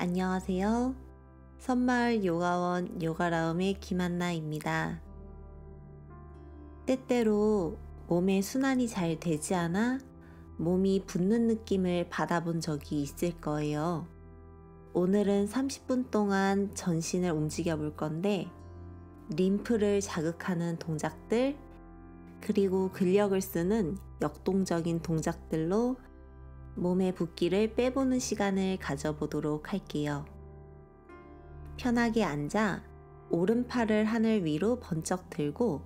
안녕하세요. 섬마을 요가원 요가라움의 김한나입니다. 때때로 몸의 순환이 잘 되지 않아 몸이 붓는 느낌을 받아본 적이 있을 거예요. 오늘은 30분 동안 전신을 움직여 볼 건데 림프를 자극하는 동작들 그리고 근력을 쓰는 역동적인 동작들로 몸의 붓기를 빼보는 시간을 가져보도록 할게요. 편하게 앉아 오른팔을 하늘 위로 번쩍 들고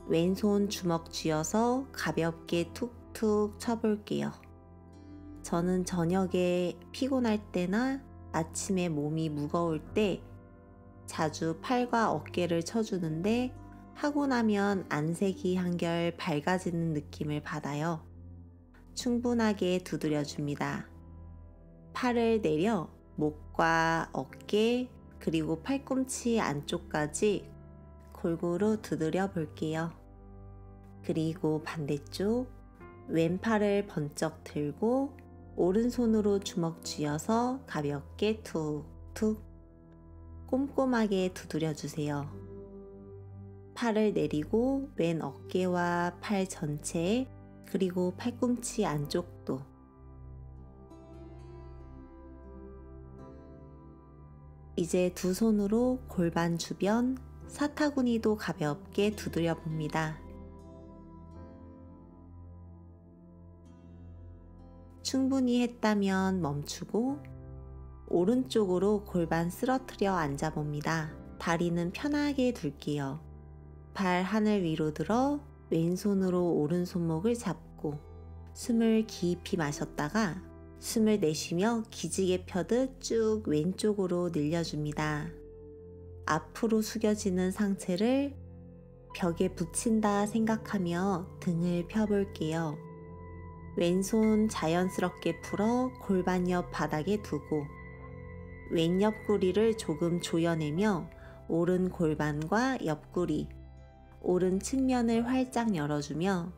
왼손 주먹 쥐어서 가볍게 툭툭 쳐볼게요. 저는 저녁에 피곤할 때나 아침에 몸이 무거울 때 자주 팔과 어깨를 쳐주는데 하고 나면 안색이 한결 밝아지는 느낌을 받아요. 충분하게 두드려줍니다. 팔을 내려 목과 어깨 그리고 팔꿈치 안쪽까지 골고루 두드려 볼게요. 그리고 반대쪽 왼팔을 번쩍 들고 오른손으로 주먹 쥐어서 가볍게 툭툭 꼼꼼하게 두드려 주세요. 팔을 내리고 왼 어깨와 팔 전체에 그리고 팔꿈치 안쪽도 이제 두 손으로 골반 주변 사타구니도 가볍게 두드려 봅니다. 충분히 했다면 멈추고 오른쪽으로 골반 쓰러뜨려 앉아봅니다. 다리는 편하게 둘게요. 발 하늘 위로 들어 왼손으로 오른손목을 잡고 숨을 깊이 마셨다가 숨을 내쉬며 기지개 펴듯 쭉 왼쪽으로 늘려줍니다. 앞으로 숙여지는 상체를 벽에 붙인다 생각하며 등을 펴볼게요. 왼손 자연스럽게 풀어 골반 옆 바닥에 두고 왼 옆구리를 조금 조여내며 오른 골반과 옆구리, 오른 측면을 활짝 열어주며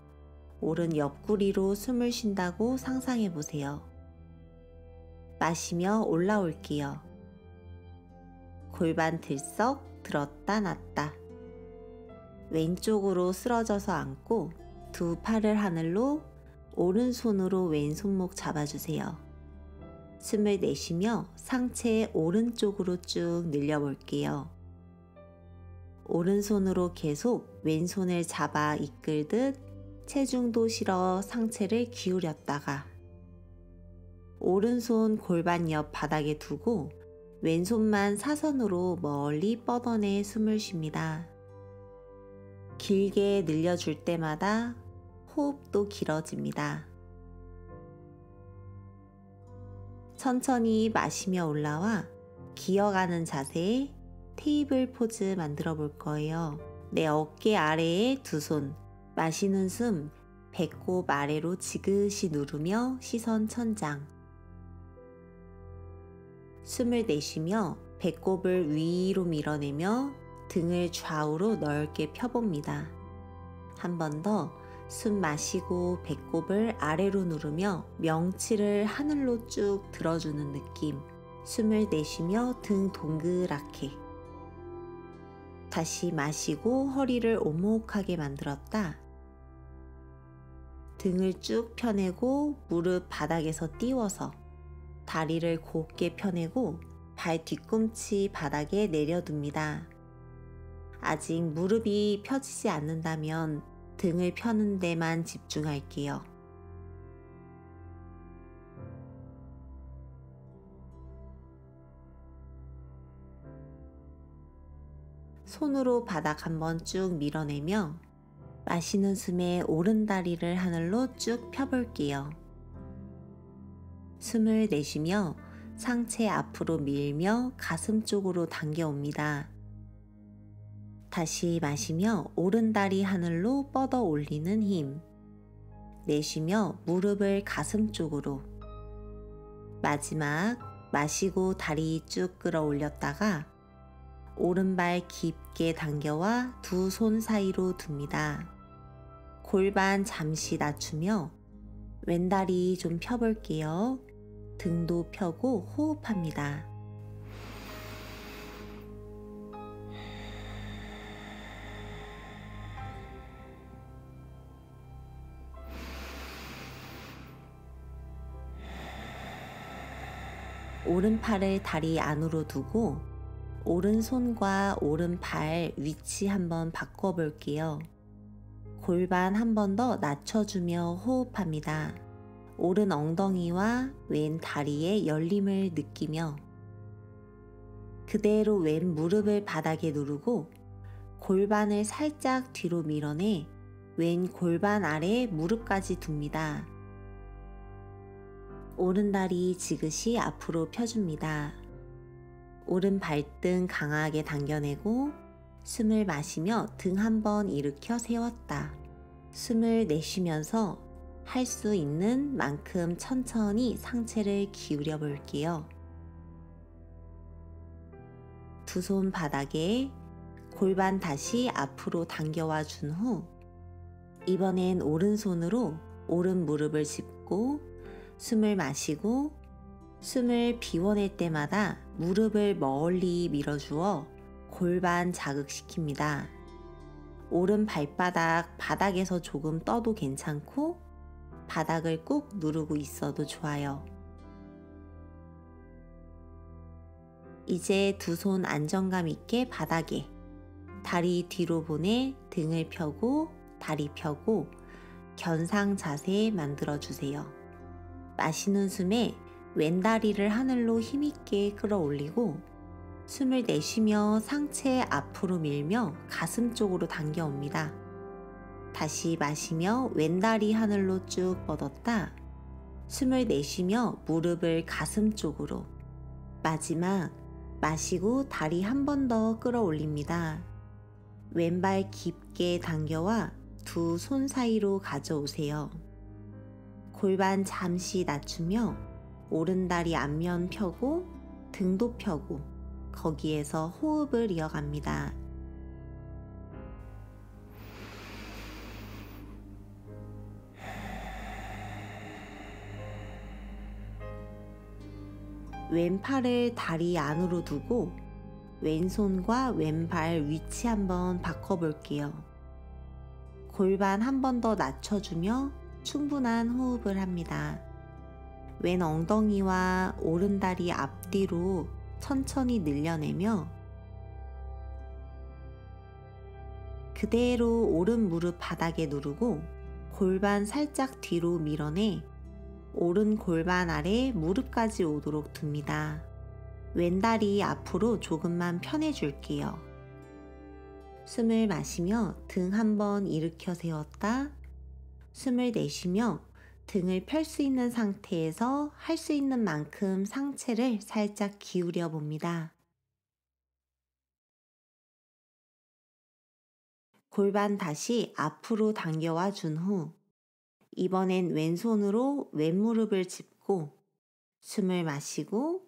오른 옆구리로 숨을 쉰다고 상상해 보세요. 마시며 올라올게요. 골반 들썩 들었다 놨다. 왼쪽으로 쓰러져서 앉고 두 팔을 하늘로 오른손으로 왼손목 잡아주세요. 숨을 내쉬며 상체 오른쪽으로 쭉 늘려볼게요. 오른손으로 계속 왼손을 잡아 이끌듯 체중도 실어 상체를 기울였다가 오른손 골반 옆 바닥에 두고 왼손만 사선으로 멀리 뻗어내 숨을 쉽니다. 길게 늘려줄 때마다 호흡도 길어집니다. 천천히 마시며 올라와 기어가는 자세에 테이블 포즈 만들어 볼 거예요. 내 어깨 아래에 두 손, 마시는 숨 배꼽 아래로 지그시 누르며 시선 천장. 숨을 내쉬며 배꼽을 위로 밀어내며 등을 좌우로 넓게 펴봅니다. 한 번 더 숨 마시고 배꼽을 아래로 누르며 명치를 하늘로 쭉 들어주는 느낌. 숨을 내쉬며 등 동그랗게. 다시 마시고 허리를 오목하게 만들었다. 등을 쭉 펴내고 무릎 바닥에서 띄워서 다리를 곧게 펴내고 발 뒤꿈치 바닥에 내려둡니다. 아직 무릎이 펴지지 않는다면 등을 펴는 데만 집중할게요. 손으로 바닥 한번 쭉 밀어내며 마시는 숨에 오른 다리를 하늘로 쭉 펴볼게요. 숨을 내쉬며 상체 앞으로 밀며 가슴 쪽으로 당겨옵니다. 다시 마시며 오른 다리 하늘로 뻗어 올리는 힘. 내쉬며 무릎을 가슴 쪽으로. 마지막 마시고 다리 쭉 끌어올렸다가 오른발 깊게 당겨와 두 손 사이로 둡니다. 골반 잠시 낮추며 왼다리 좀 펴볼게요. 등도 펴고 호흡합니다. 오른팔을 다리 안으로 두고 오른손과 오른발 위치 한번 바꿔볼게요. 골반 한 번 더 낮춰주며 호흡합니다. 오른 엉덩이와 왼 다리의 열림을 느끼며 그대로 왼 무릎을 바닥에 누르고 골반을 살짝 뒤로 밀어내 왼 골반 아래 무릎까지 둡니다. 오른 다리 지그시 앞으로 펴줍니다. 오른 발등 강하게 당겨내고 숨을 마시며 등 한번 일으켜 세웠다. 숨을 내쉬면서 할 수 있는 만큼 천천히 상체를 기울여 볼게요. 두 손 바닥에 골반 다시 앞으로 당겨와 준 후 이번엔 오른손으로 오른 무릎을 짚고 숨을 마시고 숨을 비워낼 때마다 무릎을 멀리 밀어주어 골반 자극시킵니다. 오른 발바닥 바닥에서 조금 떠도 괜찮고 바닥을 꾹 누르고 있어도 좋아요. 이제 두 손 안정감 있게 바닥에 다리 뒤로 보내 등을 펴고 다리 펴고 견상 자세 만들어주세요. 마시는 숨에 왼다리를 하늘로 힘있게 끌어올리고 숨을 내쉬며 상체 앞으로 밀며 가슴 쪽으로 당겨옵니다. 다시 마시며 왼다리 하늘로 쭉 뻗었다. 숨을 내쉬며 무릎을 가슴 쪽으로. 마지막 마시고 다리 한 번 더 끌어올립니다. 왼발 깊게 당겨와 두 손 사이로 가져오세요. 골반 잠시 낮추며 오른다리 앞면 펴고 등도 펴고 거기에서 호흡을 이어갑니다. 왼팔을 다리 안으로 두고 왼손과 왼발 위치 한번 바꿔볼게요. 골반 한 번 더 낮춰주며 충분한 호흡을 합니다. 왼 엉덩이와 오른다리 앞뒤로 천천히 늘려내며 그대로 오른 무릎 바닥에 누르고 골반 살짝 뒤로 밀어내 오른 골반 아래 무릎까지 오도록 둡니다. 왼다리 앞으로 조금만 편해줄게요. 숨을 마시며 등 한번 일으켜 세웠다. 숨을 내쉬며 등을 펼 수 있는 상태에서 할 수 있는 만큼 상체를 살짝 기울여 봅니다. 골반 다시 앞으로 당겨와 준 후 이번엔 왼손으로 왼무릎을 짚고 숨을 마시고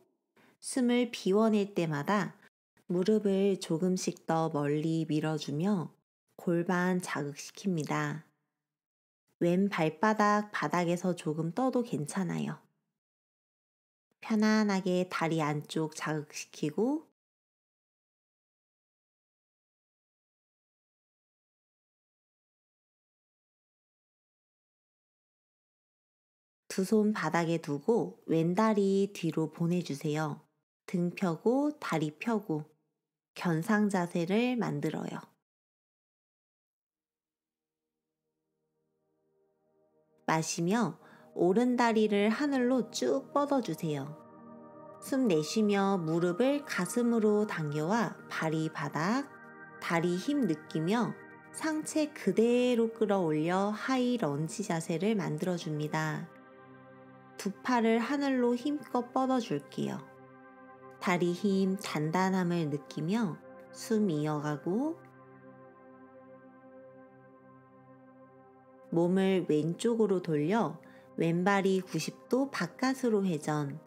숨을 비워낼 때마다 무릎을 조금씩 더 멀리 밀어주며 골반 자극시킵니다. 왼 발바닥 바닥에서 조금 떠도 괜찮아요. 편안하게 다리 안쪽 자극시키고 두 손 바닥에 두고 왼다리 뒤로 보내주세요. 등 펴고 다리 펴고 견상 자세를 만들어요. 마시며 오른 다리를 하늘로 쭉 뻗어주세요. 숨 내쉬며 무릎을 가슴으로 당겨와 발이 바닥, 다리 힘 느끼며 상체 그대로 끌어올려 하이 런지 자세를 만들어줍니다. 두 팔을 하늘로 힘껏 뻗어줄게요. 다리 힘 단단함을 느끼며 숨 이어가고 몸을 왼쪽으로 돌려 왼발이 90도 바깥으로 회전,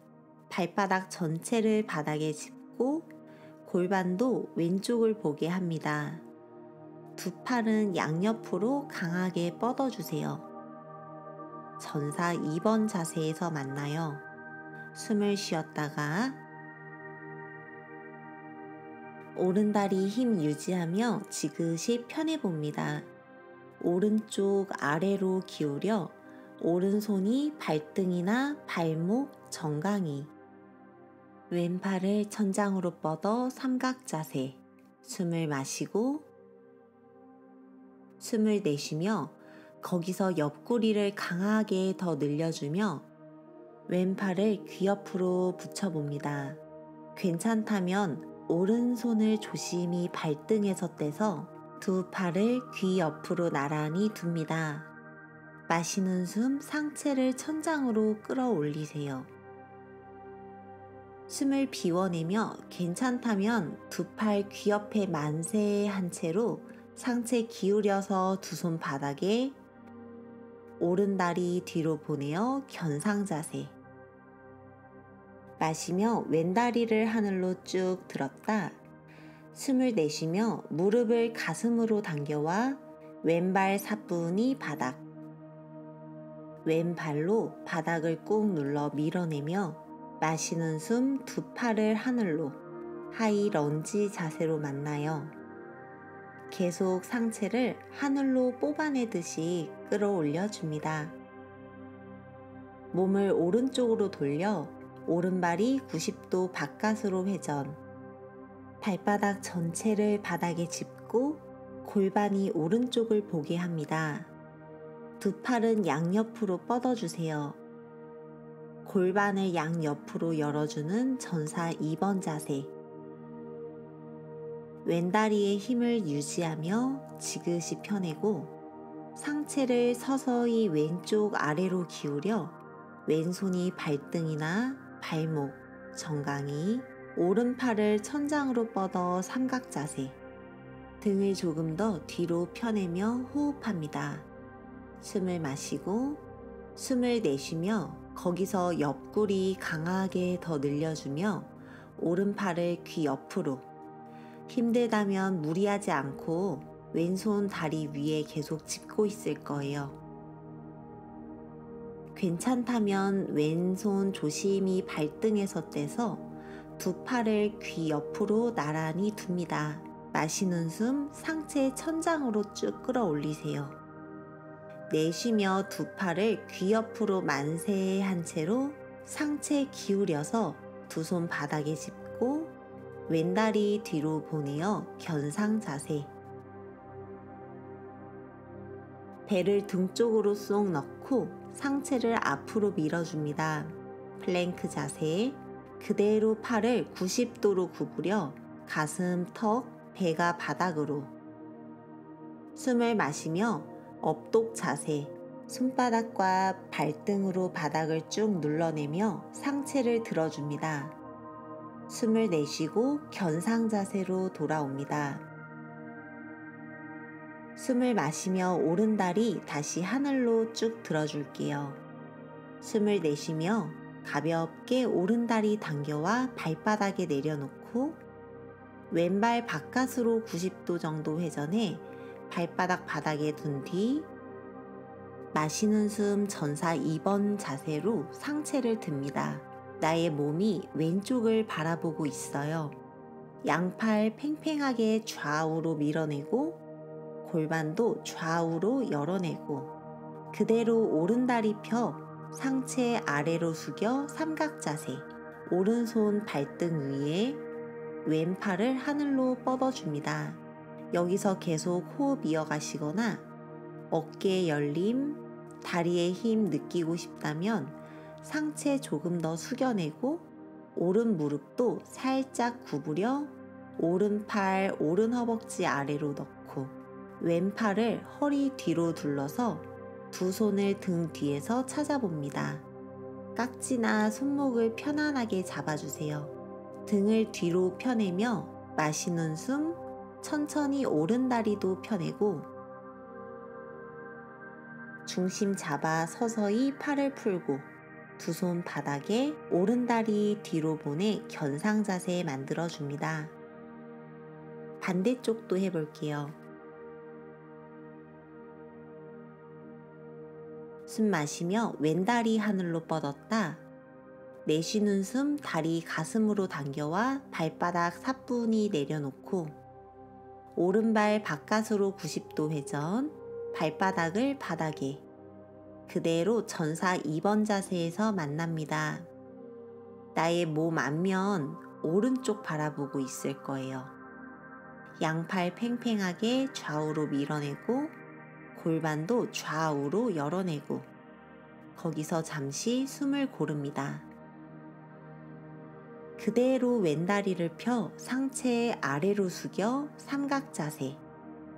발바닥 전체를 바닥에 짚고 골반도 왼쪽을 보게 합니다. 두 팔은 양옆으로 강하게 뻗어주세요. 전사 2번 자세에서 만나요. 숨을 쉬었다가 오른다리 힘 유지하며 지그시 펴내봅니다. 오른쪽 아래로 기울여 오른손이 발등이나 발목, 정강이, 왼팔을 천장으로 뻗어 삼각 자세. 숨을 마시고 숨을 내쉬며 거기서 옆구리를 강하게 더 늘려주며 왼팔을 귀 옆으로 붙여봅니다. 괜찮다면 오른손을 조심히 발등에서 떼서 두 팔을 귀 옆으로 나란히 둡니다. 마시는 숨 상체를 천장으로 끌어올리세요. 숨을 비워내며 괜찮다면 두 팔 귀 옆에 만세한 채로 상체 기울여서 두 손 바닥에 오른 다리 뒤로 보내어 견상 자세. 마시며 왼 다리를 하늘로 쭉 들었다. 숨을 내쉬며 무릎을 가슴으로 당겨와 왼발 사뿐히 바닥. 왼발로 바닥을 꾹 눌러 밀어내며 마시는 숨 두 팔을 하늘로 하이 런지 자세로 만나요. 계속 상체를 하늘로 뽑아내듯이 끌어올려 줍니다. 몸을 오른쪽으로 돌려 오른발이 90도 바깥으로 회전. 발바닥 전체를 바닥에 짚고 골반이 오른쪽을 보게 합니다. 두 팔은 양옆으로 뻗어주세요. 골반을 양옆으로 열어주는 전사 2번 자세. 왼다리의 힘을 유지하며 지그시 펴내고 상체를 서서히 왼쪽 아래로 기울여 왼손이 발등이나 발목, 정강이, 오른팔을 천장으로 뻗어 삼각 자세. 등을 조금 더 뒤로 펴내며 호흡합니다. 숨을 마시고 숨을 내쉬며 거기서 옆구리 강하게 더 늘려주며 오른팔을 귀 옆으로. 힘들다면 무리하지 않고 왼손 다리 위에 계속 짚고 있을 거예요. 괜찮다면 왼손 조심히 발등에서 떼서 두 팔을 귀 옆으로 나란히 둡니다. 마시는 숨 상체 천장으로 쭉 끌어올리세요. 내쉬며 두 팔을 귀 옆으로 만세한 채로 상체 기울여서 두 손 바닥에 짚고 왼다리 뒤로 보내어 견상 자세. 배를 등 쪽으로 쏙 넣고 상체를 앞으로 밀어줍니다. 플랭크 자세. 그대로 팔을 90도로 구부려 가슴, 턱, 배가 바닥으로. 숨을 마시며 업독 자세. 손바닥과 발등으로 바닥을 쭉 눌러내며 상체를 들어줍니다. 숨을 내쉬고 견상 자세로 돌아옵니다. 숨을 마시며 오른다리 다시 하늘로 쭉 들어줄게요. 숨을 내쉬며 가볍게 오른다리 당겨와 발바닥에 내려놓고 왼발 바깥으로 90도 정도 회전해 발바닥 바닥에 둔 뒤 마시는 숨 전사 2번 자세로 상체를 듭니다. 나의 몸이 왼쪽을 바라보고 있어요. 양팔 팽팽하게 좌우로 밀어내고 골반도 좌우로 열어내고 그대로 오른다리 펴 상체 아래로 숙여 삼각 자세. 오른손 발등 위에 왼팔을 하늘로 뻗어줍니다. 여기서 계속 호흡 이어가시거나 어깨 열림, 다리에 힘 느끼고 싶다면 상체 조금 더 숙여내고 오른 무릎도 살짝 구부려 오른팔 오른 허벅지 아래로 넣고 왼팔을 허리 뒤로 둘러서 두 손을 등 뒤에서 찾아봅니다. 깍지나 손목을 편안하게 잡아주세요. 등을 뒤로 펴내며 마시는 숨 천천히 오른 다리도 펴내고 중심 잡아 서서히 팔을 풀고 두 손 바닥에 오른 다리 뒤로 보내 견상 자세 만들어줍니다. 반대쪽도 해볼게요. 숨 마시며 왼다리 하늘로 뻗었다. 내쉬는 숨 다리 가슴으로 당겨와 발바닥 사뿐히 내려놓고 오른발 바깥으로 90도 회전, 발바닥을 바닥에 그대로 전사 2번 자세에서 만납니다. 나의 몸 앞면 오른쪽 바라보고 있을 거예요. 양팔 팽팽하게 좌우로 밀어내고 골반도 좌우로 열어내고 거기서 잠시 숨을 고릅니다. 그대로 왼다리를 펴 상체 아래로 숙여 삼각 자세,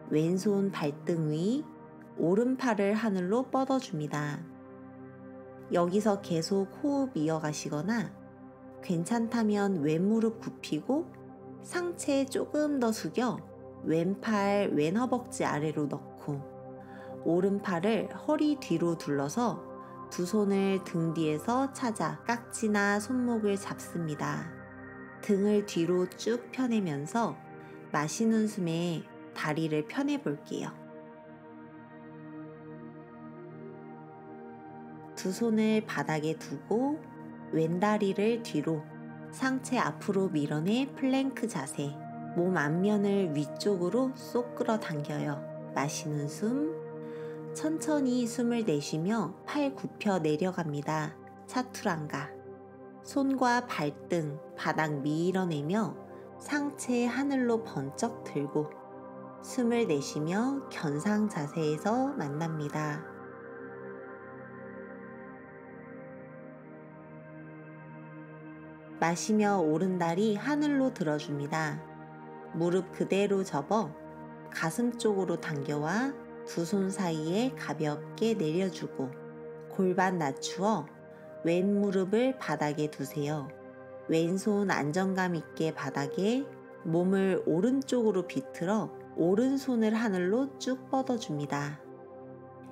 왼손 발등 위, 오른팔을 하늘로 뻗어줍니다. 여기서 계속 호흡 이어가시거나 괜찮다면 왼무릎 굽히고 상체 조금 더 숙여 왼팔 왼 허벅지 아래로 넣고 오른팔을 허리 뒤로 둘러서 두 손을 등 뒤에서 찾아 깍지나 손목을 잡습니다. 등을 뒤로 쭉 펴내면서 마시는 숨에 다리를 펴내 볼게요. 두 손을 바닥에 두고 왼다리를 뒤로 상체 앞으로 밀어내 플랭크 자세, 몸 앞면을 위쪽으로 쏙 끌어당겨요. 마시는 숨, 천천히 숨을 내쉬며 팔 굽혀 내려갑니다. 차투랑가. 손과 발등, 바닥 밀어내며 상체 하늘로 번쩍 들고 숨을 내쉬며 견상 자세에서 만납니다. 마시며 오른다리 하늘로 들어줍니다. 무릎 그대로 접어 가슴 쪽으로 당겨와 두 손 사이에 가볍게 내려주고 골반 낮추어 왼 무릎을 바닥에 두세요. 왼손 안정감 있게 바닥에 몸을 오른쪽으로 비틀어 오른손을 하늘로 쭉 뻗어줍니다.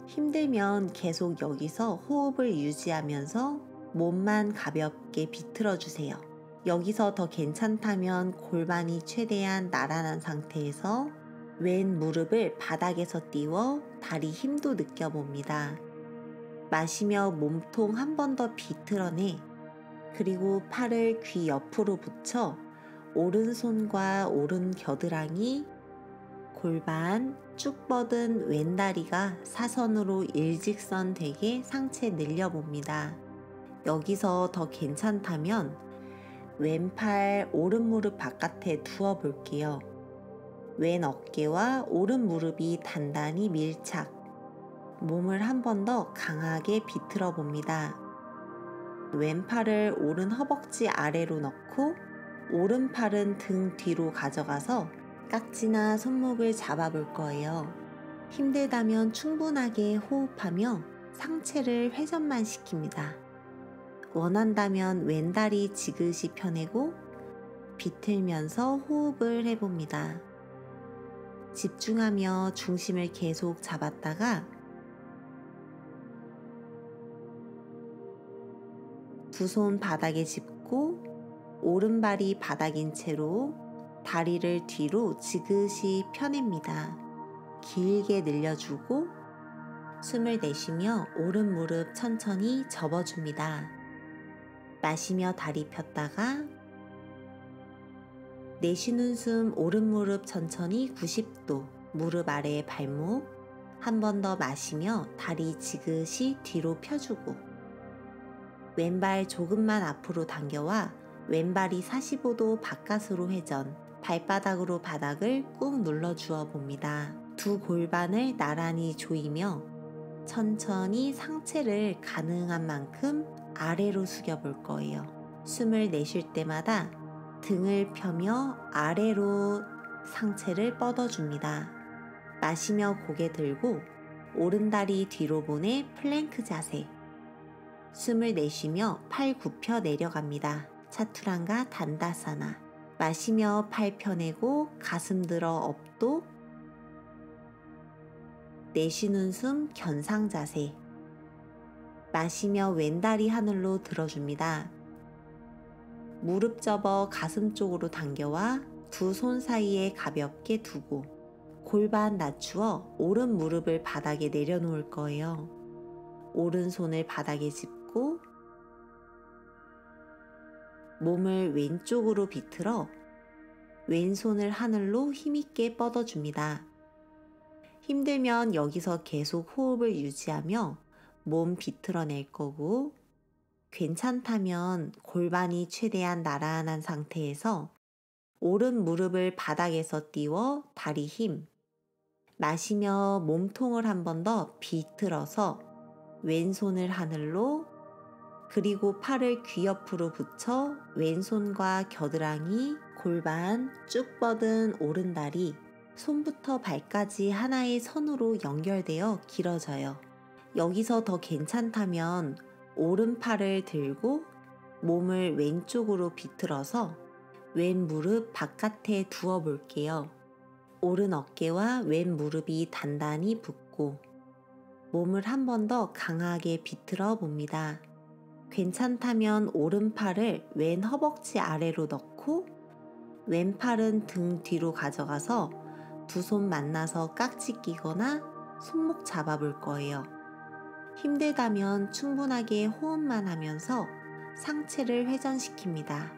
힘들면 계속 여기서 호흡을 유지하면서 몸만 가볍게 비틀어 주세요. 여기서 더 괜찮다면 골반이 최대한 나란한 상태에서 왼 무릎을 바닥에서 띄워 다리 힘도 느껴봅니다. 마시며 몸통 한 번 더 비틀어내 그리고 팔을 귀 옆으로 붙여 오른손과 오른 겨드랑이, 골반, 쭉 뻗은 왼다리가 사선으로 일직선 되게 상체 늘려봅니다. 여기서 더 괜찮다면 왼팔 오른 무릎 바깥에 두어 볼게요. 왼 어깨와 오른 무릎이 단단히 밀착. 몸을 한 번 더 강하게 비틀어 봅니다. 왼팔을 오른 허벅지 아래로 넣고 오른팔은 등 뒤로 가져가서 깍지나 손목을 잡아 볼 거예요. 힘들다면 충분하게 호흡하며 상체를 회전만 시킵니다. 원한다면 왼다리 지그시 펴내고 비틀면서 호흡을 해봅니다. 집중하며 중심을 계속 잡았다가 두 손 바닥에 짚고 오른발이 바닥인 채로 다리를 뒤로 지그시 펴냅니다. 길게 늘려주고 숨을 내쉬며 오른 무릎 천천히 접어줍니다. 마시며 다리 폈다가 내쉬는 숨 오른 무릎 천천히 90도 무릎 아래에 발목 한 번 더 마시며 다리 지그시 뒤로 펴주고 왼발 조금만 앞으로 당겨와 왼발이 45도 바깥으로 회전 발바닥으로 바닥을 꾹 눌러주어 봅니다. 두 골반을 나란히 조이며 천천히 상체를 가능한 만큼 아래로 숙여 볼 거예요. 숨을 내쉴 때마다 등을 펴며 아래로 상체를 뻗어줍니다. 마시며 고개 들고 오른다리 뒤로 보내 플랭크 자세. 숨을 내쉬며 팔 굽혀 내려갑니다. 차투랑가 단다사나. 마시며 팔 펴내고 가슴 들어 업도. 내쉬는 숨 견상 자세. 마시며 왼다리 하늘로 들어줍니다. 무릎 접어 가슴 쪽으로 당겨와 두 손 사이에 가볍게 두고 골반 낮추어 오른 무릎을 바닥에 내려놓을 거예요. 오른손을 바닥에 짚고 몸을 왼쪽으로 비틀어 왼손을 하늘로 힘있게 뻗어줍니다. 힘들면 여기서 계속 호흡을 유지하며 몸 비틀어낼 거고 괜찮다면 골반이 최대한 나란한 상태에서 오른 무릎을 바닥에서 띄워 다리 힘, 마시며 몸통을 한 번 더 비틀어서 왼손을 하늘로, 그리고 팔을 귀 옆으로 붙여 왼손과 겨드랑이, 골반, 쭉 뻗은 오른다리, 손부터 발까지 하나의 선으로 연결되어 길어져요. 여기서 더 괜찮다면 오른팔을 들고 몸을 왼쪽으로 비틀어서 왼 무릎 바깥에 두어 볼게요. 오른 어깨와 왼 무릎이 단단히 붙고 몸을 한 번 더 강하게 비틀어 봅니다. 괜찮다면 오른팔을 왼 허벅지 아래로 넣고 왼팔은 등 뒤로 가져가서 두 손 만나서 깍지 끼거나 손목 잡아볼 거예요. 힘들다면 충분하게 호흡만 하면서 상체를 회전시킵니다.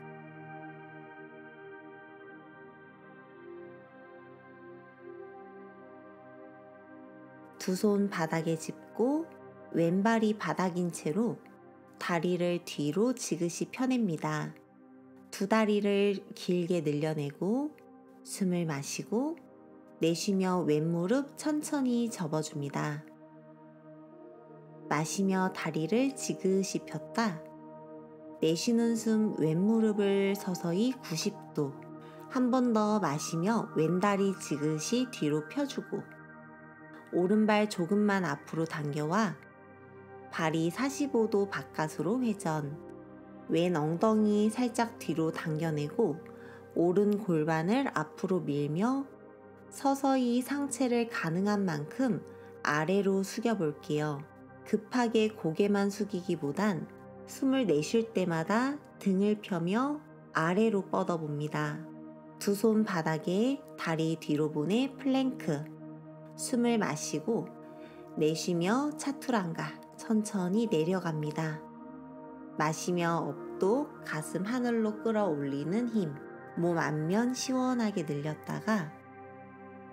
두 손 바닥에 짚고 왼발이 바닥인 채로 다리를 뒤로 지그시 펴냅니다. 두 다리를 길게 늘려내고 숨을 마시고 내쉬며 왼무릎 천천히 접어줍니다. 마시며 다리를 지그시 폈다. 내쉬는 숨 왼무릎을 서서히 90도 한 번 더 마시며 왼다리 지그시 뒤로 펴주고 오른발 조금만 앞으로 당겨와 발이 45도 바깥으로 회전, 왼 엉덩이 살짝 뒤로 당겨내고 오른 골반을 앞으로 밀며 서서히 상체를 가능한 만큼 아래로 숙여볼게요. 급하게 고개만 숙이기보단 숨을 내쉴 때마다 등을 펴며 아래로 뻗어봅니다. 두 손 바닥에 다리 뒤로 보내 플랭크, 숨을 마시고 내쉬며 차투랑가 천천히 내려갑니다. 마시며 업도 가슴 하늘로 끌어올리는 힘, 몸 앞면 시원하게 늘렸다가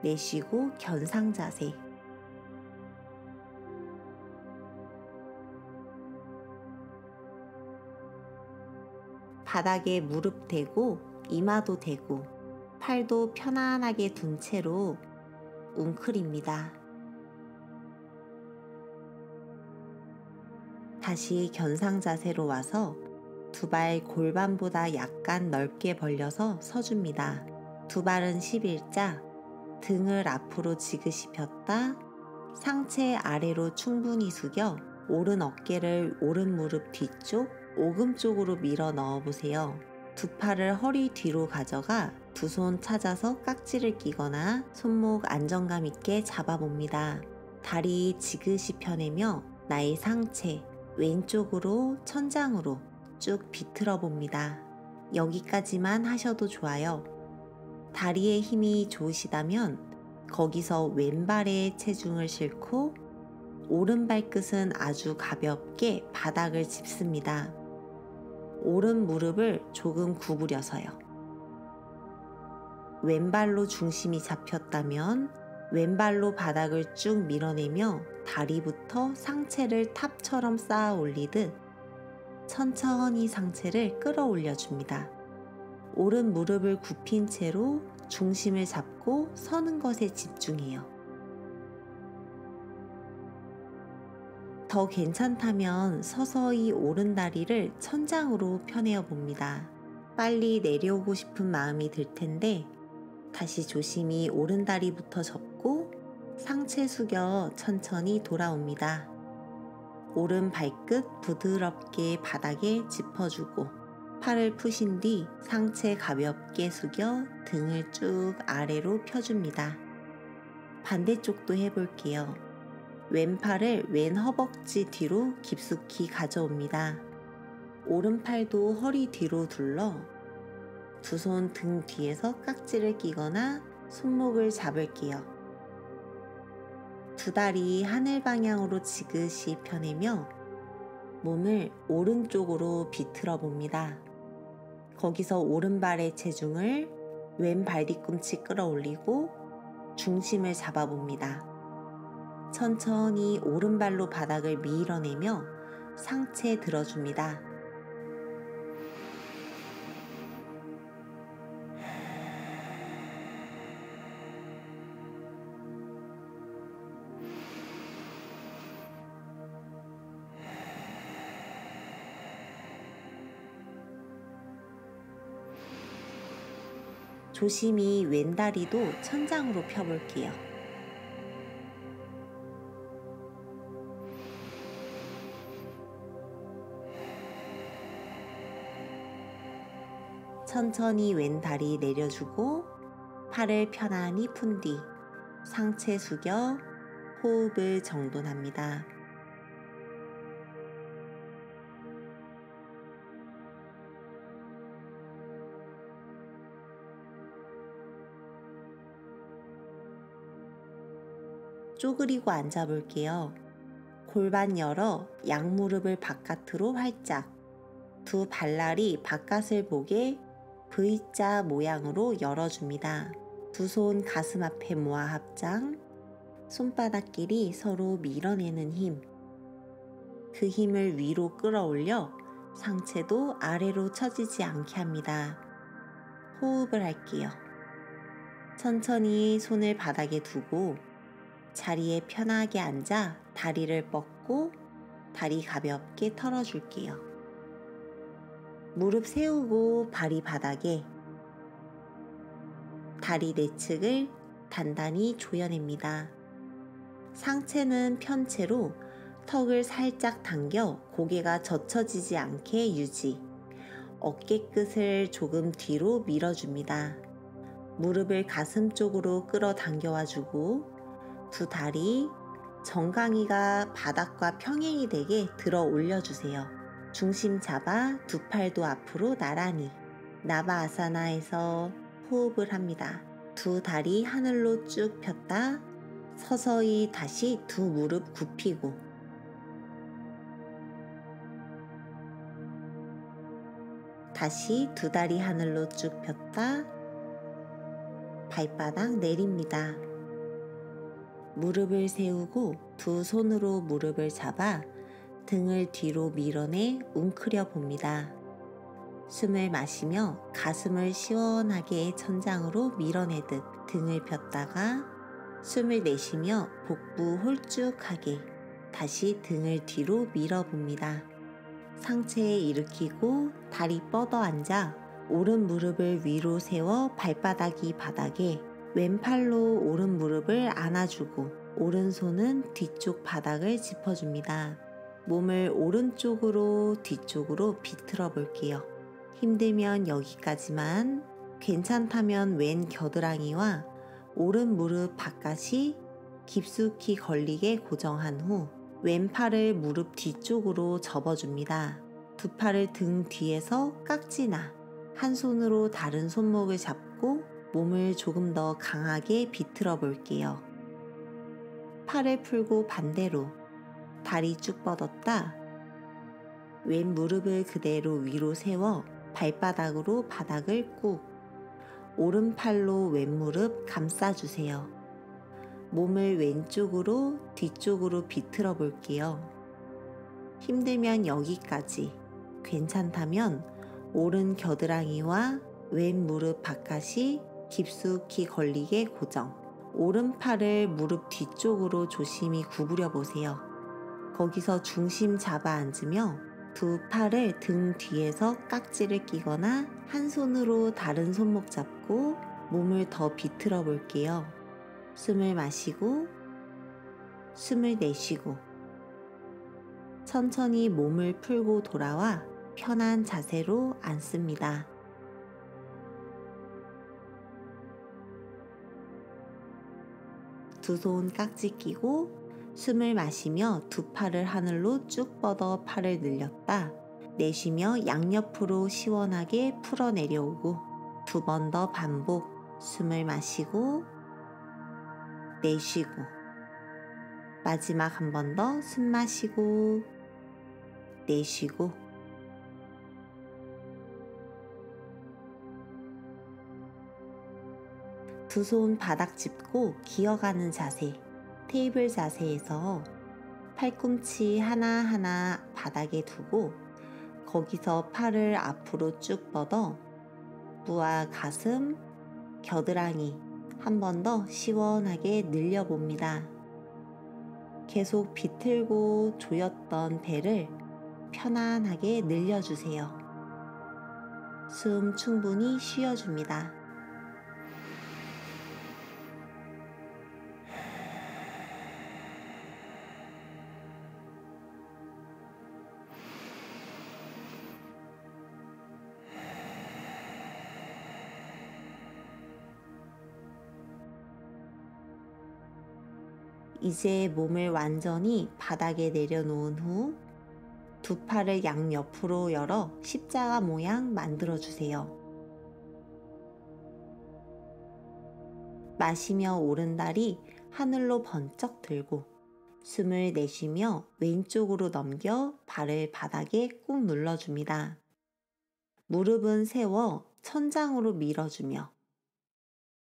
내쉬고 견상 자세. 바닥에 무릎 대고 이마도 대고 팔도 편안하게 둔 채로 웅크립니다. 다시 견상 자세로 와서 두 발 골반보다 약간 넓게 벌려서 서줍니다. 두 발은 11자, 등을 앞으로 지그시 폈다, 상체 아래로 충분히 숙여 오른 어깨를 오른 무릎 뒤쪽, 오금 쪽으로 밀어 넣어보세요. 두 팔을 허리 뒤로 가져가 두 손 찾아서 깍지를 끼거나 손목 안정감 있게 잡아봅니다. 다리 지그시 펴내며 나의 상체 왼쪽으로 천장으로 쭉 비틀어 봅니다. 여기까지만 하셔도 좋아요. 다리에 힘이 좋으시다면 거기서 왼발에 체중을 싣고 오른 발끝은 아주 가볍게 바닥을 짚습니다. 오른 무릎을 조금 구부려서요. 왼발로 중심이 잡혔다면 왼발로 바닥을 쭉 밀어내며 다리부터 상체를 탑처럼 쌓아 올리듯 천천히 상체를 끌어올려 줍니다. 오른 무릎을 굽힌 채로 중심을 잡고 서는 것에 집중해요. 더 괜찮다면 서서히 오른 다리를 천장으로 펴내어 봅니다. 빨리 내려오고 싶은 마음이 들 텐데 다시 조심히 오른 다리부터 접고 상체 숙여 천천히 돌아옵니다. 오른 발끝 부드럽게 바닥에 짚어주고 팔을 푸신 뒤 상체 가볍게 숙여 등을 쭉 아래로 펴줍니다. 반대쪽도 해볼게요. 왼팔을 왼 허벅지 뒤로 깊숙이 가져옵니다. 오른팔도 허리 뒤로 둘러 두 손 등 뒤에서 깍지를 끼거나 손목을 잡을게요. 두 다리 하늘 방향으로 지그시 펴내며 몸을 오른쪽으로 비틀어 봅니다. 거기서 오른발의 체중을 왼 발 뒤꿈치 끌어올리고 중심을 잡아봅니다. 천천히 오른발로 바닥을 밀어내며 상체 들어줍니다. 조심히 왼다리도 천장으로 펴볼게요. 천천히 왼다리 내려주고 팔을 편안히 푼 뒤 상체 숙여 호흡을 정돈합니다. 쪼그리고 앉아볼게요. 골반 열어 양무릎을 바깥으로 활짝, 두 발날이 바깥을 보게 V자 모양으로 열어줍니다. 두 손 가슴 앞에 모아 합장, 손바닥끼리 서로 밀어내는 힘. 그 힘을 위로 끌어올려 상체도 아래로 처지지 않게 합니다. 호흡을 할게요. 천천히 손을 바닥에 두고 자리에 편하게 앉아 다리를 뻗고 다리 가볍게 털어줄게요. 무릎 세우고 발이 바닥에, 다리 내측을 단단히 조여냅니다. 상체는 편 채로 턱을 살짝 당겨 고개가 젖혀지지 않게 유지. 어깨 끝을 조금 뒤로 밀어줍니다. 무릎을 가슴 쪽으로 끌어당겨와 주고 두 다리 정강이가 바닥과 평행이 되게 들어 올려주세요. 중심 잡아 두 팔도 앞으로 나란히 나바아사나에서 호흡을 합니다. 두 다리 하늘로 쭉 폈다 서서히 다시 두 무릎 굽히고 다시 두 다리 하늘로 쭉 폈다 발바닥 내립니다. 무릎을 세우고 두 손으로 무릎을 잡아 등을 뒤로 밀어내 웅크려 봅니다. 숨을 마시며 가슴을 시원하게 천장으로 밀어내듯 등을 폈다가 숨을 내쉬며 복부 홀쭉하게 다시 등을 뒤로 밀어봅니다. 상체 일으키고 다리 뻗어 앉아 오른 무릎을 위로 세워 발바닥이 바닥에 왼팔로 오른 무릎을 안아주고 오른손은 뒤쪽 바닥을 짚어줍니다. 몸을 오른쪽으로 뒤쪽으로 비틀어 볼게요. 힘들면 여기까지만, 괜찮다면 왼 겨드랑이와 오른 무릎 바깥이 깊숙이 걸리게 고정한 후 왼팔을 무릎 뒤쪽으로 접어줍니다. 두 팔을 등 뒤에서 깍지나 한 손으로 다른 손목을 잡고 몸을 조금 더 강하게 비틀어 볼게요. 팔을 풀고 반대로 다리 쭉 뻗었다 왼 무릎을 그대로 위로 세워 발바닥으로 바닥을 꾹 오른팔로 왼 무릎 감싸주세요. 몸을 왼쪽으로 뒤쪽으로 비틀어 볼게요. 힘들면 여기까지, 괜찮다면 오른 겨드랑이와 왼 무릎 바깥이 깊숙이 걸리게 고정. 오른팔을 무릎 뒤쪽으로 조심히 구부려 보세요. 거기서 중심 잡아 앉으며 두 팔을 등 뒤에서 깍지를 끼거나 한 손으로 다른 손목 잡고 몸을 더 비틀어 볼게요. 숨을 마시고 숨을 내쉬고 천천히 몸을 풀고 돌아와 편한 자세로 앉습니다. 두 손 깍지 끼고 숨을 마시며 두 팔을 하늘로 쭉 뻗어 팔을 늘렸다 내쉬며 양옆으로 시원하게 풀어 내려오고 두 번 더 반복. 숨을 마시고 내쉬고 마지막 한 번 더 숨 마시고 내쉬고 두 손 바닥 짚고 기어가는 자세, 테이블 자세에서 팔꿈치 하나하나 바닥에 두고 거기서 팔을 앞으로 쭉 뻗어 부와 가슴, 겨드랑이 한 번 더 시원하게 늘려봅니다. 계속 비틀고 조였던 배를 편안하게 늘려주세요. 숨 충분히 쉬어줍니다. 이제 몸을 완전히 바닥에 내려놓은 후 두 팔을 양옆으로 열어 십자가 모양 만들어주세요. 마시며 오른다리 하늘로 번쩍 들고 숨을 내쉬며 왼쪽으로 넘겨 발을 바닥에 꾹 눌러줍니다. 무릎은 세워 천장으로 밀어주며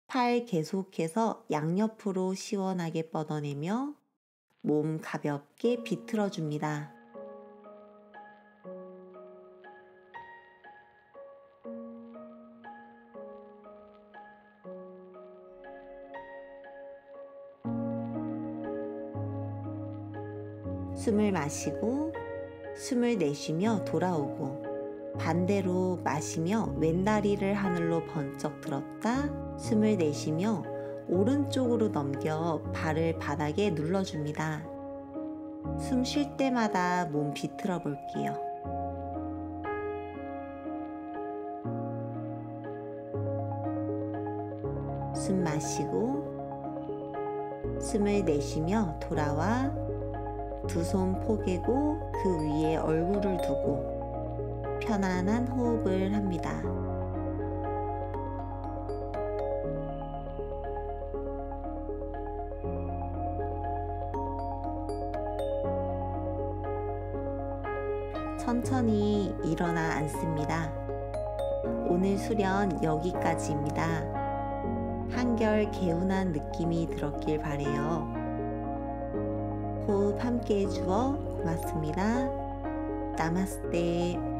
팔 계속해서 양옆으로 시원하게 뻗어내며 몸 가볍게 비틀어줍니다. 숨을 마시고 숨을 내쉬며 돌아오고 반대로 마시며 왼다리를 하늘로 번쩍 들었다 숨을 내쉬며 오른쪽으로 넘겨 발을 바닥에 눌러줍니다. 숨 쉴 때마다 몸 비틀어 볼게요. 숨 마시고 숨을 내쉬며 돌아와 두 손 포개고 그 위에 얼굴을 두고 편안한 호흡을 합니다. 천천히 일어나 앉습니다. 오늘 수련 여기까지입니다. 한결 개운한 느낌이 들었길 바래요. 호흡 함께 해주어 고맙습니다. 나마스테.